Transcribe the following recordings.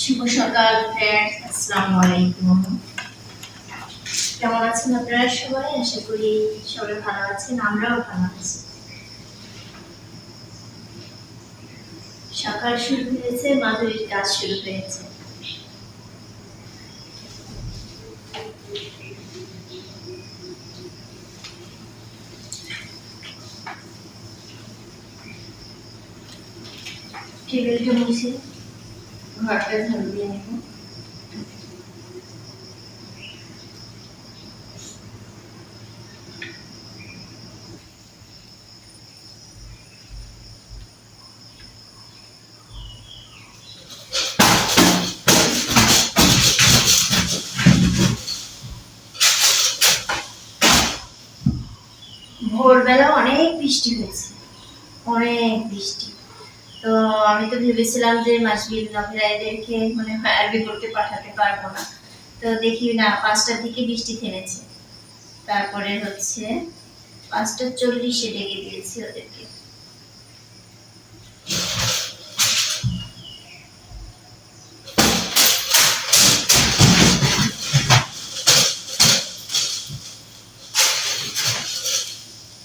শুভ সকাল ফ্রেন্ডস, আসসালামু আলাইকুম। কেমন আছেন আপনারা সবাই? আশা করি সবাই ভালো আছেন, আমরাও ভালো আছি। সকাল শুরু হয়েছে, মাধুরীর কাজ শুরু হয়েছে। টেবিলটা মুছে ঘরটা ঝাড়ু দিয়ে নেব। ভোরবেলা অনেক বৃষ্টি হয়েছে, অনেক বৃষ্টি। তো আমি তো ভেবেছিলাম যে মাসবিল নফিরা এদেরকে মনে হয় আরবি করতে পাঠাতে পারবো না, তো দেখি না 5টার দিকে বৃষ্টি থেমেছে। তারপরে হচ্ছে 5টা 40-এ ডেকে দিয়েছি ওদেরকে।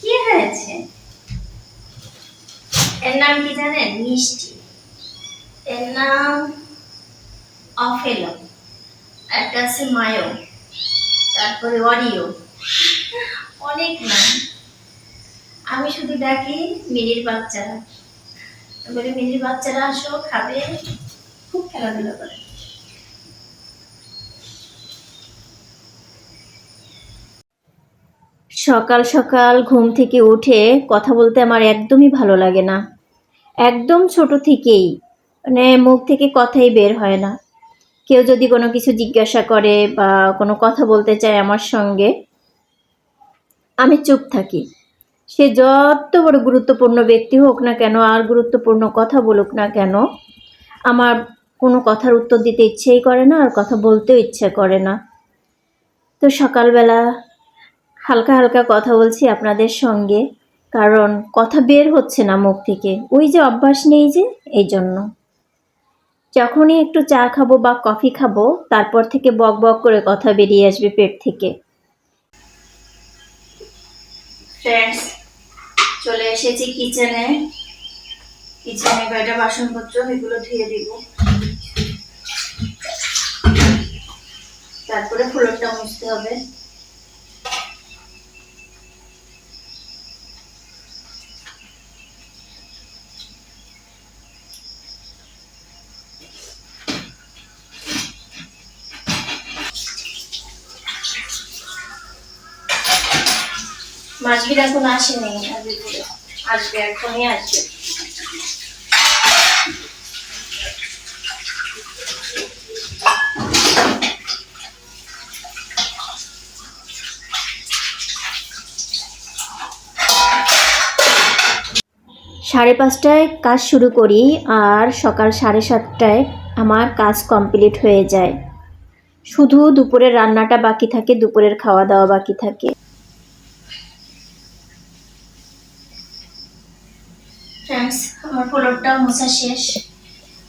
কি হয়েছে? এর নাম কি জানেন? মিষ্টি। এর নাম অফেলো, একটা আছে মায়ো, তারপরে অরিও, অনেক নাম। আমি শুধু ডাকি মিনির বাচ্চারা, বলি মিনির বাচ্চারা আসো, খাবে। খুব খেলাধুলা করে। সকাল সকাল ঘুম থেকে উঠে কথা বলতে আমার একদমই ভালো লাগে না, একদম ছোট থেকেই মানে মুখ থেকে কথাই বের হয় না। কেউ যদি কোনো কিছু জিজ্ঞাসা করে বা কোনো কথা বলতে চায় আমার সঙ্গে, আমি চুপ থাকি। সে যত বড় গুরুত্বপূর্ণ ব্যক্তি হোক না কেন, আর গুরুত্বপূর্ণ কথা বলুক না কেন, আমার কোনো কথার উত্তর দিতে ইচ্ছেই করে না, আর কথা বলতেও ইচ্ছে করে না। তো সকালবেলা হালকা হালকা কথা বলছি আপনাদের সঙ্গে, কারণ কথা বের হচ্ছে না মুখ থেকে, ওই যে অভ্যাস নেই যে, এই জন্য। যখনই একটু চা খাবো বা কফি খাবো, তারপর থেকে বক বক করে কথা বেরিয়ে আসবে পেট থেকে। ফ্রেন্ডস, চলে এসেছি কিচেনে। কয়টা বাসনপত্র, এগুলো ধুয়ে দিব, তারপরে ফ্লোরটা মুছতে হবে। মাছবির এখন আসেনি, আসবে, এখনই আসবে। সাড়ে 5টায় কাজ শুরু করি, আর সকাল 7:30টায় আমার কাজ কমপ্লিট হয়ে যায়। শুধু দুপুরের রান্নাটা বাকি থাকে, দুপুরের খাওয়া দাওয়া বাকি থাকে। ফ্রেন্ডস, আমার ফ্লোরটা মোছা শেষ,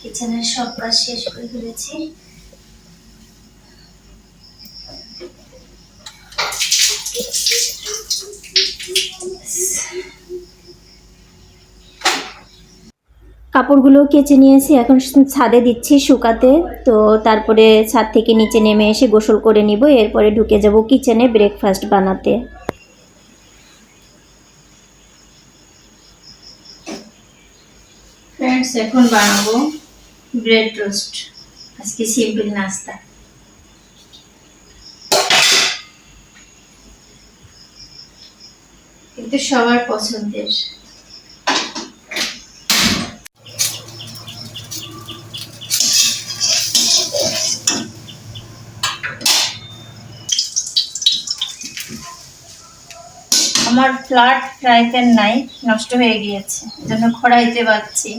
কিচেনের সব কাজ শেষ করে ফেলেছি। কাপড়গুলো কেচে নিয়েছি, এখন ছাদে দিচ্ছি শুকাতে। তো তারপরে ছাদ থেকে নিচে নেমে এসে গোসল করে নিব, এরপরে ঢুকে যাব কিচেনে ব্রেকফাস্ট বানাতে। ফ্রেন্ডস, এখন বানাবো ব্রেড টোস্ট, আজকে সিম্পল নাস্তা, কিন্তু সবার পছন্দের। আমার ফ্ল্যাট ফ্রাই প্যান নাই, নষ্ট হয়ে গিয়েছে, এজন্য কড়াইতে বাচ্ছি।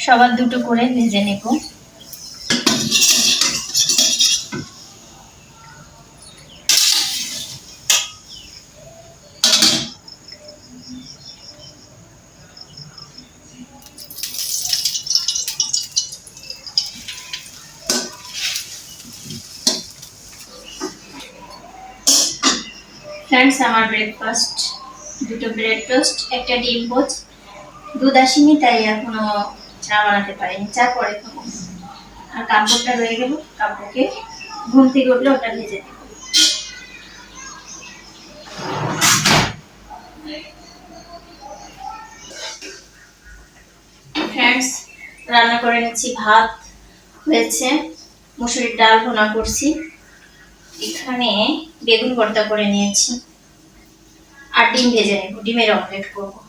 সবার দুটো করে ভেজে নেব। ফ্রেন্ডস, আমার ব্রেকফাস্ট, দুটো ব্রেড টোস্ট, একটা ডিম পোচ। দুধ আসেনি তাই এখনো চা বানাতে পারিনি, চা পরে খাবো। আর কাপড়টা রয়ে গেল, কাপড়কে ঘুম থেকে উঠলে ওটা ভেজে দেবো। ফ্রেন্ডস, রান্না করে নিচ্ছি, ভাত হয়েছে, মুসুরির ডাল ভুনা করছি, এখানে বেগুন ভর্তা করে নিয়েছি, আর ডিম ভেজে নেব, ডিমের অমলেট করবো।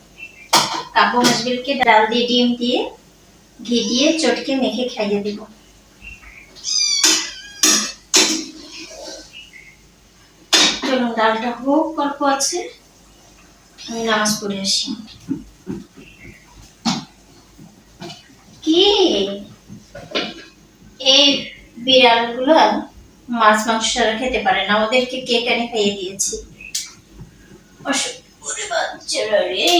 কাবু মশবিলকে ডাল দিয়ে ডিম দিয়ে ঘি দিয়ে চটকে মেখে খাইয়ে দেব। চলুন, ডালটা হোক, অল্প আছে, আমি নামাজ পড়ে আসি। কি এই বিড়ালগুলো মাছ মাংস ছাড়া খেতে পারে না, ওদেরকে কেক এনে খাইয়ে দিয়েছি। বাচ্চারা রে,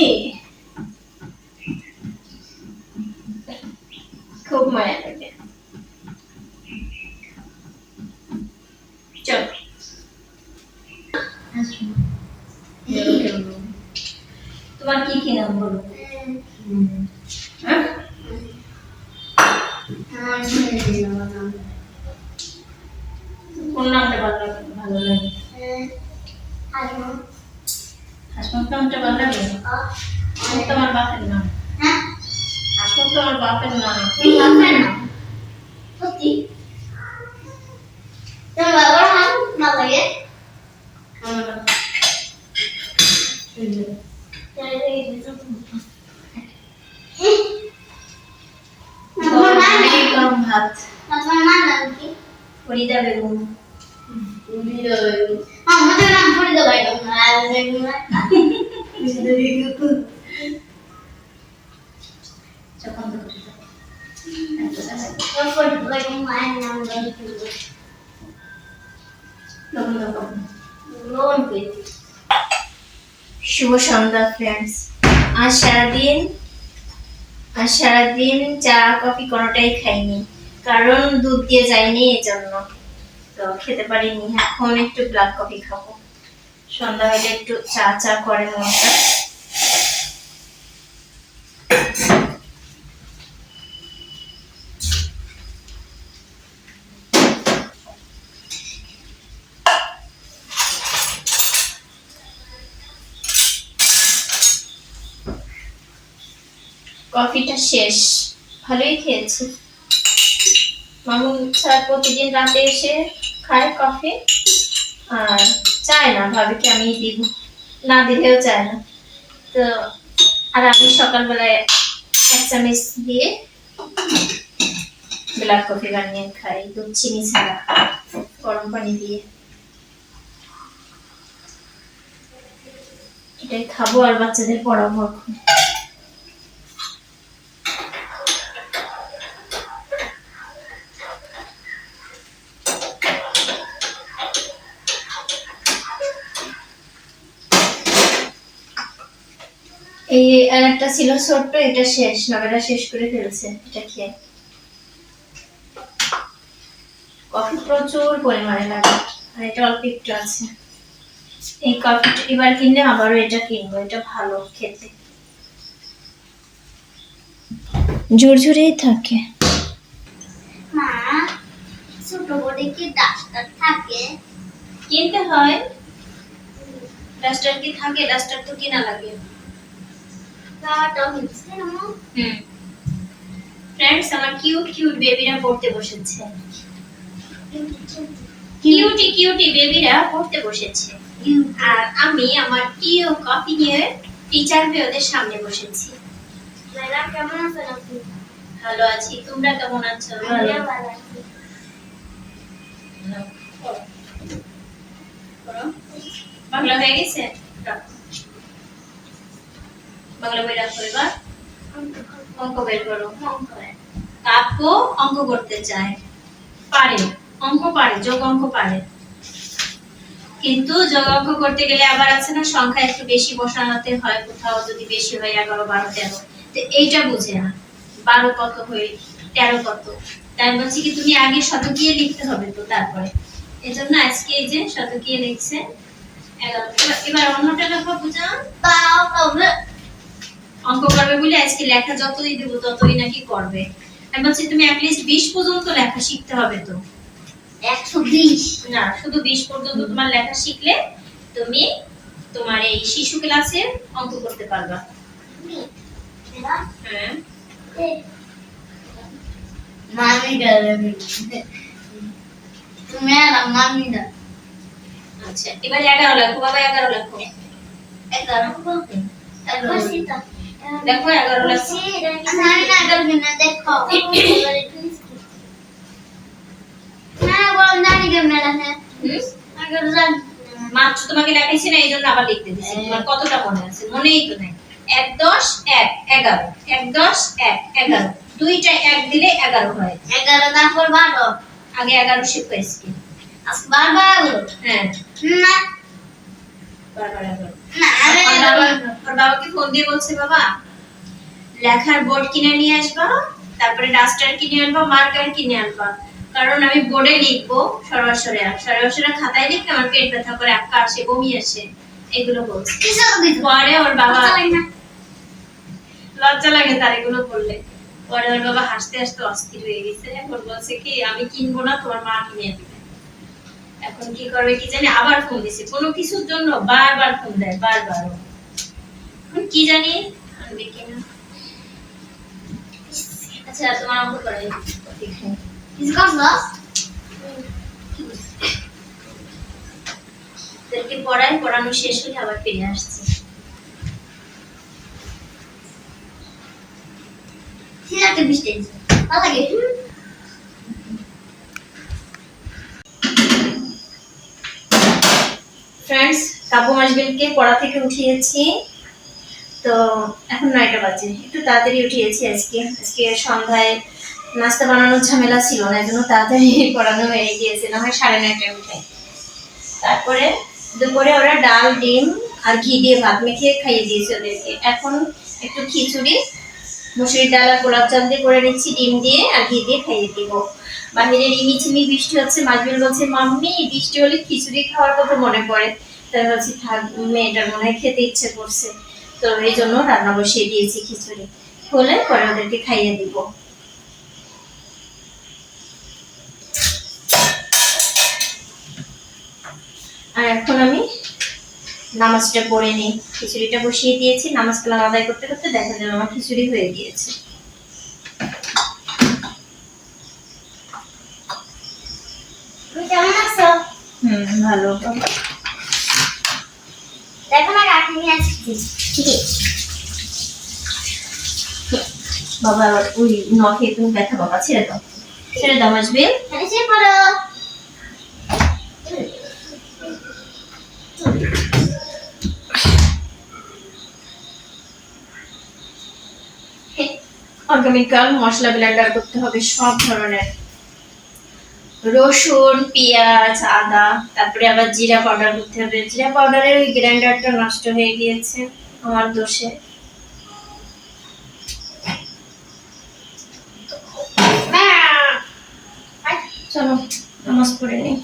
খুব মায়া লাগে। চল, তোমার কি কি নাম বলো? কোন নামটা ভালো লাগে? হাসমত নামটা ভালো লাগে? তোমার বাপের নাম? হাসমত তোমার বাপের নাম? সত্যি? তোমার বাবার নাম না লাগে? গরম ভাত। তোমার মার নাম কি? ফরিদা বেগম। ফরিদা বেগম, আমাদের নাম ফরিদা বেগম না, বেগম না। ফরিদা বেগম যখন তো ফরিদা বেগম মায়ের নাম শুভ সন্ধ্যা ফ্রেন্ডস। আজ সারাদিন চা কফি কোনোটাই খাইনি, কারণ দুধ দিয়ে যায়নি, এজন্য তো খেতে পারিনি। এখন একটু ব্ল্যাক কফি খাবো, সন্ধ্যা হলে একটু চা চা করে মনটা। কফিটা শেষ, ভালোই খেয়েছি। মামুন স্যার প্রতিদিন রাতে এসে খায় কফি, আর চায় না, ভাবে কি আমি দিব, না দিলেও চায় না। তো আর আমি সকালবেলায় এক চামচ দিয়ে ব্ল্যাক কফি বানিয়ে খাই, দুধ চিনি ছাড়া, গরম পানি দিয়ে। এটাই খাবো আর বাচ্চাদের পড়াবো এখন। এই আর একটা ছিল ছোট্ট, এটা শেষ, নবেরা শেষ করে ফেলছে, এটা খেয়ে। কফি প্রচুর পরিমাণে লাগে, আর এটা অল্প একটু আছে। এই কফি এবার কিনলে আবারও এটা কিনবো, এটা ভালো খেতে, ঝুরঝুরেই থাকে। মা, ছোট বড়ে কি ডাস্টার থাকে? কিনতে হয়। ডাস্টার কি থাকে? ডাস্টার তো কিনা লাগে। ফ্রেন্ডস, আমার কিউট বেবিরা পড়তে বসেছে, কিউটি বেবিরা পড়তে বসেছে, আর আমি আমার টিও কফি নিয়ে টিচার হয়ে ওদের সামনে বসেছি। ম্যাডাম কেমন আছেন আপনি? ভালো আছি, তোমরা কেমন আছো? ভালো আছি। বাংলা হয়ে গেছে? বাংলা বই রাখো, এবার অঙ্ক বের করো। কাকু অঙ্ক করতে চায়, পারে, অঙ্ক পারে, যোগ অঙ্ক পারে, কিন্তু যোগ অঙ্ক করতে গেলে আবার আছে না, সংখ্যা একটু বেশি বসাতে হয়, কোথাও যদি বেশি হয় 11, 12, 13, তো এইটা বুঝে না, 12 কত হয়, 13 কত, তাই বলছি কি তুমি আগে শতকীয় লিখতে হবে, তো তারপরে এজন্য আজকে এই যে শতকীয় লিখছে, 11 এবার অন্যটা লেখো বুঝা অঙ্ক করবে বলে আজকে লেখা যতই দেব ততই নাকি করবে। আমি বলছি তুমি অ্যাটলিস্ট 20 পর্যন্ত লেখা শিখতে হবে তো। 120 না, শুধু 20 পর্যন্ত তোমার লেখা শিখলে তুমি তোমার এই শিশু ক্লাসে অঙ্ক করতে পারবা। হ্যাঁ মামি ডালে তুমি আর মামি না। আচ্ছা এবার 11 লেখো বাবা, 11 লেখো। 11 বলতে দেখো 11 লেখো। না না 11 না দেখো না বল না নি কেমন লাগে 11 জান মাত্র তোমাকে লেখাইছি না, এইজন্য আবার লিখতে দিছি। তোমার কতটা মনে আছে? মনেই তো নাই। 1 10 1 11 1 10 1 11 দুইটা 1 দিলে 11 হয়। 11 তারপর 12 আগে 11 শিখতেছি কি? আজকে 12 হ্যাঁ না বারবার 11। না ওর বাবাকে ফোন দিয়ে বলছে বাবা লেখার বোর্ড কিনে নিয়ে আসবা, তারপরে ডাস্টার কিনে আনবা, মার্কার কিনে আনবা, কারণ আমি বোর্ডে লিখবো সরাসরি সরাসরি খাতায় লিখলে আমার পেট ব্যথা করে, আক্কা আসে, বমি আসে, এগুলো বলছে। পরে ওর বাবা লজ্জা লাগে তার এগুলো বললে। পরে ওর বাবা হাসতে হাসতে অস্থির হয়ে গেছে। এখন বলছে কি আমি কিনবো না, তোমার মা কিনে দিবে। এখন কি করবে কি জানি, আবার ফোন দিছে কোনো কিছুর জন্য, বারবার ফোন দেয় বারবার। এখন কি জানি আনবে কিনা। আচ্ছা তোমার অঙ্ক করে ওদেরকে পড়ানো শেষ হলে আবার ফিরে আসছে। সিনাতে বৃষ্টি ভালো লাগে। ফ্রেন্ডস, কাবু মাসবিলকে পড়া থেকে উঠিয়েছি, তো এখন 9টা বাজে। একটু তাড়াতাড়ি উঠিয়েছি আজকে সন্ধ্যায় নাস্তা বানানোর ঝামেলা ছিল না, এজন্য তাড়াতাড়ি পড়ানো হয়ে গিয়েছে, না হয় 9:30টায় উঠে। তারপরে দুপুরে ওরা ডাল, ডিম আর ঘি দিয়ে ভাত মেখে খাইয়ে দিয়েছে ওদেরকে। এখন একটু খিচুড়ি, মুসুরির ডাল আর গোলাপ চাল দিয়ে করে নিচ্ছি, ডিম দিয়ে আর ঘি দিয়ে খাইয়ে দিব। বাহিরে রিমিঝিমি বৃষ্টি হচ্ছে। মাসবিল বলছে মাম্মি বৃষ্টি হলে খিচুড়ি খাওয়ার কথা মনে পড়ে। তাই বলছি থাক, মেয়েটার মনে হয় খেতে ইচ্ছে করছে, তো এই জন্য রান্না বসিয়ে দিয়েছি। খিচুড়ি হলে পরে ওদেরকে খাইয়ে দিব। আর এখন আমি নামাজটা পড়ে নিই। খিচুড়িটা বসিয়ে দিয়েছি, নামাজ কালাম আদায় করতে করতে দেখা যাবে আমার খিচুড়ি হয়ে গিয়েছে। তুমি কেমন আছো? ভালো। দেখো না কাকে নিয়ে আসছি। বাবা ওই নখে তুমি ব্যথা, বাবা ছেড়ে দাও, ছেড়ে দাও মাসবিল। এসে পড়ো। আগামীকাল মশলা ব্লেন্ডার করতে হবে সব ধরনের, রসুন, পেঁয়াজ, আদা, তারপরে আবার জিরা পাউডার করতে হবে। জিরা পাউডারের ওই গ্রাইন্ডারটা নষ্ট হয়ে গিয়েছে আমার দোষে। চলো নামাজ পড়ে নিই।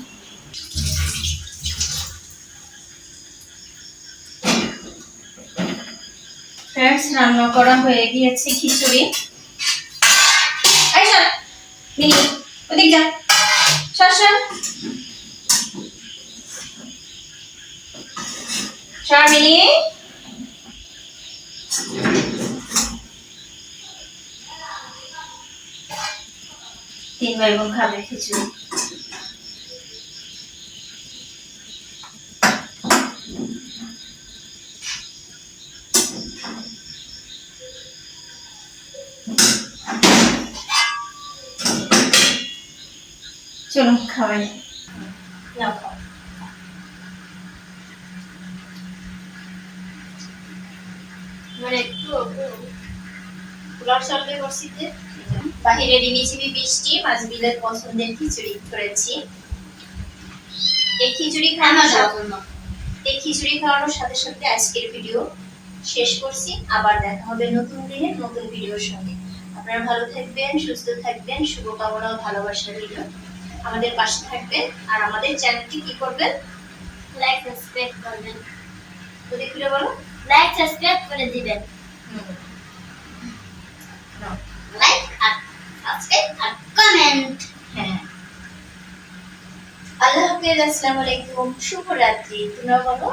ফ্রেন্ডস, রান্না করা হয়ে গিয়েছে খিচুড়ি। আচ্ছা মিনি ওদিক যা, সর সর সর মিনি। 3 ভাই বোন খাবে খিচুড়ি। চলো খাওয়াই, নাও খাও। মানে একটু পোলাও সার্ভে করছি যে, বাহিরে রিমিঝিমি বৃষ্টি, মাসবিলের পছন্দের খিচুড়ি করেছি। এই খিচুড়ি খাওয়ানোর সাথে সাথে আজকের ভিডিও শেষ করছি। আবার দেখা হবে নতুন দিনে নতুন ভিডিওর সঙ্গে। আপনারা ভালো থাকবেন, সুস্থ থাকবেন, শুভকামনা ও ভালোবাসা রইল। আমাদের পাশে থাকবেন আর আমাদের চ্যানেলটি কি করবেন, লাইক সাবস্ক্রাইব করবেন। ওদিক ফিরে বলো। লাইক সাবস্ক্রাইব করে দিবেন। লাইক আর সাবস্ক্রাইব আর কমেন্ট। হ্যাঁ, আল্লাহ হাফেজ, আসসালামু আলাইকুম, শুভরাত্রি। তোমরা বলো।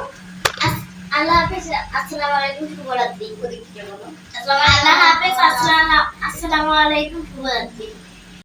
আল্লাহ হাফেজ, আসসালামু আলাইকুম, শুভরাত্রি। ওদিক ফিরে বলো। আল্লাহ হাফেজ, আসসালামু আলাইকুম, শুভরাত্রি।